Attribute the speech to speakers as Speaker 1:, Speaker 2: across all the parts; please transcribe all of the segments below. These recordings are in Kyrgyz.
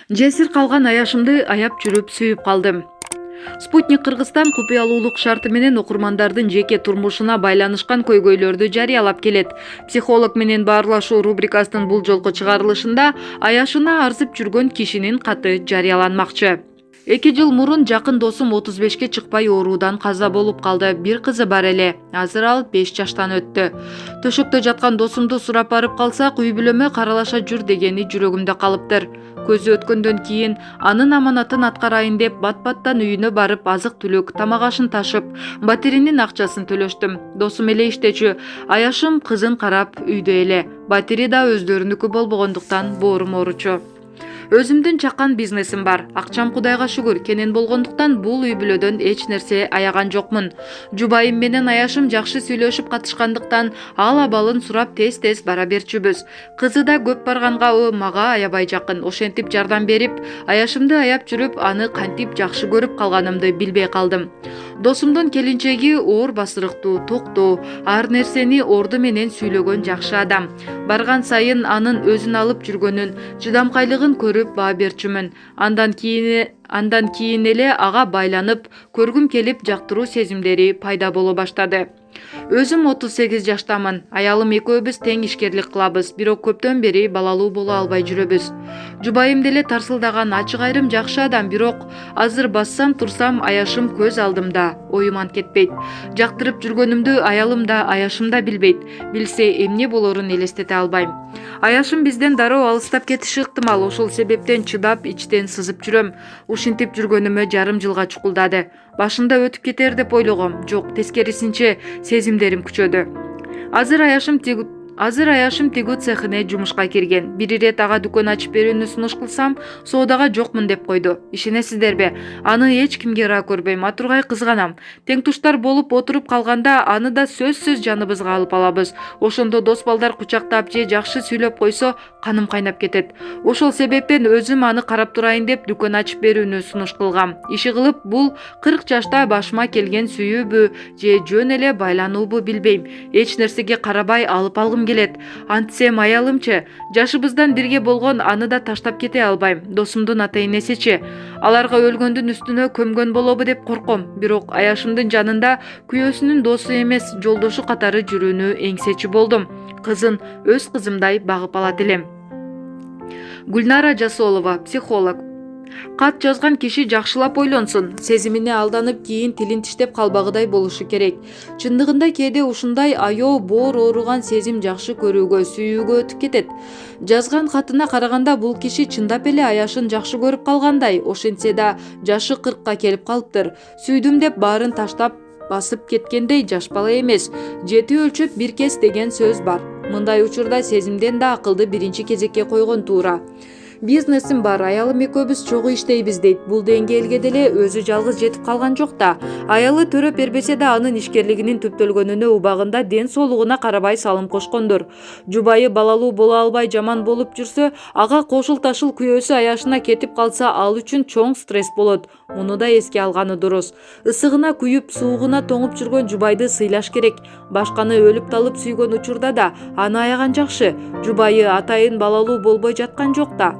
Speaker 1: Жесир калган аяшымды аяп жүрүп сүйүп калдым. Спутник Кыргызстан купуялуулук шарты менен окурмандардын жеке турмушуна байланышкан көйгөйлөрдү жарыялап келет. Психолог менен баарлашуу рубрикасынын бул жолку чыгарылышында аяшына арзып жүргөн кишинин каты жарыяланмакчы. 2 жыл мурун жакын досум 35-ке чыкпай оорудан каза болуп калды. Бир кызы бар эле. Азыр ал 5 жаштан өттү. Төшөктө жаткан досумду сурап барып калсак, үй бүлөмө каралаша жүр дегени жүрөгүмдө калыптыр. Көзү өткөндөн кийин анын аманатын аткарайын деп бат-баттан үйүнө барып азык түлүк, тамак ашын ташып, батиринин акчасын төлөштүм. Досум эле иштечү, аяшым кызын карап үйдө эле. Батири да өздөрүнүкү болбогондуктан боорум ооручу. Өзүмдүн чакан бизнесим бар. Акчам Кудайга шүгүр кенен болгондуктан бул үй бүлөдөн эч нерсе аяган жокмун. Жубайым менен аяшым жакшы сүйлөшүп катышкандыктан ал абалын сурап тез-тез бара берчүбүз. Кызы да көп барганга мага аябай жакын. Ошентип жардам берип, аяшымды аяп жүрүп, аны кантип жакшы көрүп калганымды билбей калдым. Досумдун келинчеги оор басырыктуу, токтоо, ар нерсени орду менен сүйлөгөн жакшы адам. Барган сайын анын өзүн алып жүргөнүн, чыдамкайлыгын көрүп баа берчүмүн. Андан кийин эле ага байланып, көргүм келип жактыруу сезимдери пайда боло баштады. Өзүм 38 жаштамын. Аялым экөөбүз тең ишкерлик кылабыз, бирок көптөн бери балалуу боло албай жүрөбүз. Жубайым деле тарсылдаган, ачык айрым жакшы адам, бирок азыр бассам турсам аяшым көз алдымда, оюман кетпейт. Жактырып жүргөнүмдү аялым да, аяшым да билбейт. Билсе эмне болорун элестете албайм. Аяшым бизден дароо алыстап кетиши ыктымал. Ошол себептен чыдап, ичтен сызып жүрөм. Ушинтип жүргөнүмө жарым жылга чукулдады. Башында өтүп кетер деп ойлогом. Жок, тескерисинче сезимдерим күчөдү. Азыр аяшым тигүү цехине жумушка кирген. Бир ирет ага дүкөн ачып берүүнү сунуш кылсам, соодага жокмун деп койду. Ишенесиздерби? Аны эч кимге ыраа көрбөйм, атургай кызганам. Тең туштар болуп отуруп калганда аны да сөзсүз жаныбызга алып алабыз. Ошондо дос балдар кучактап же жакшы сүйлөп койсо, каным кайнап кетет. Ошол себептен өзүм аны карап турайын деп дүкөн ачып берүүнү сунуш кылгам. Иши кылып, бул 40 жашта башыма келген сүйүүбү же жөн эле байлануубу билбейм. Эч нерсеге карабай алып алгым келет. Антсем аялымчы, жашыбыздан бирге болгон, аны да таштап кете албайм. Досумдун ата-энесичи, аларга өлгөндүн үстүнө көмгөн болобу деп корком. Бирок аяшымдын жанында күйөөсүнүн досу эмес, жолдошу катары жүрүүнү эңсечи болдум. Кызын өз кызымдай багып алат элем. Гүлнара Жасолова, психолог. Кат жазган киши жакшылап ойлонсун, сезимине алданып кийин тилин тиштеп калбагыдай болушу керек. Чындыгында кээде ушундай аёо, боор ооруган сезим жакшы көрүүгө, сүйүүгө өтүп кетет. Жазган катына караганда бул киши чындап эле аяшын жакшы көрүп калгандай, ошентсе да жашы 40-ка келип калыптыр. Сүйдүм деп баарын таштап басып кеткендей жаш бала эмес. Жети өлчөп бир кес деген сөз бар. Мындай учурда сезимден да акылды биринчи кезекке койгон туура. Бизнесим бар, аялым экөөбүз чогуу иштейбиз дейт. Бул деңгээлге деле өзү жалгыз жетип калган жок да. Аялы төрөп бербесе да анын ишкерлигинин түптөлгөнүнө убагында ден соолугуна карабай салым кошкондур. Жубайы балалуу боло албай жаман болуп жүрсө, ага кошул-ташыл күйөөсү аяшына кетип калса, ал үчүн чоң стресс болот. Муну да эске алганы дурус. Ысыгына күйүп, суугуна тоңуп жүргөн жубайды сыйлаш керек. Башканы өлүп талып сүйгөн учурда да аны аяган жакшы. Жубайы атайын балалуу болбой жаткан жок да.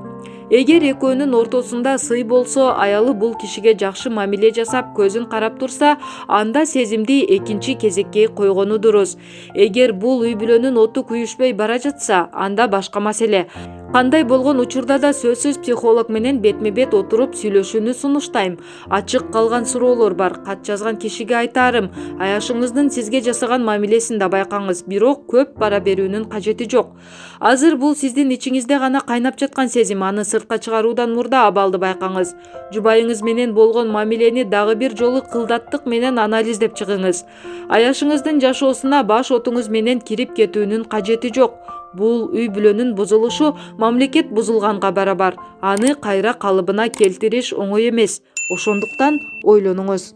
Speaker 1: Эгер экөөнүн ортосунда сый болсо, аялы бул кишиге жакшы мамиле жасап, көзүн карап турса, анда сезимди экинчи кезекке койгону дурус. Эгер бул үй бүлөнүн оту күйүшпөй бара жатса, анда башка маселе. Кандай болгон учурда да сөзсүз психолог менен бетме-бет отуруп сүйлөшүүнү сунуштайм. Ачык калган суроолор бар. Кат жазган кишиге айтаарым, аяшыңыздын сизге жасаган мамилесин да байкаңыз, бирок көп бара берүүнүн кажети жок. Азыр бул сиздин ичиңизде гана кайнап жаткан сезим, аны сыртка чыгаруудан мурда абалды байкаңыз. Жубайыңыз менен болгон мамилени дагы бир жолу кылдаттык менен анализдеп чыгыңыз. Аяшыңыздын жашоосуна баш отуңуз менен кирип кетүүнүн кажети жок. Бул үй бүлөнүн бузулушу мамлекет бузулганга барабар. Аны кайра калыбына келтириш оңой эмес. Ошондуктан ойлонуңуз.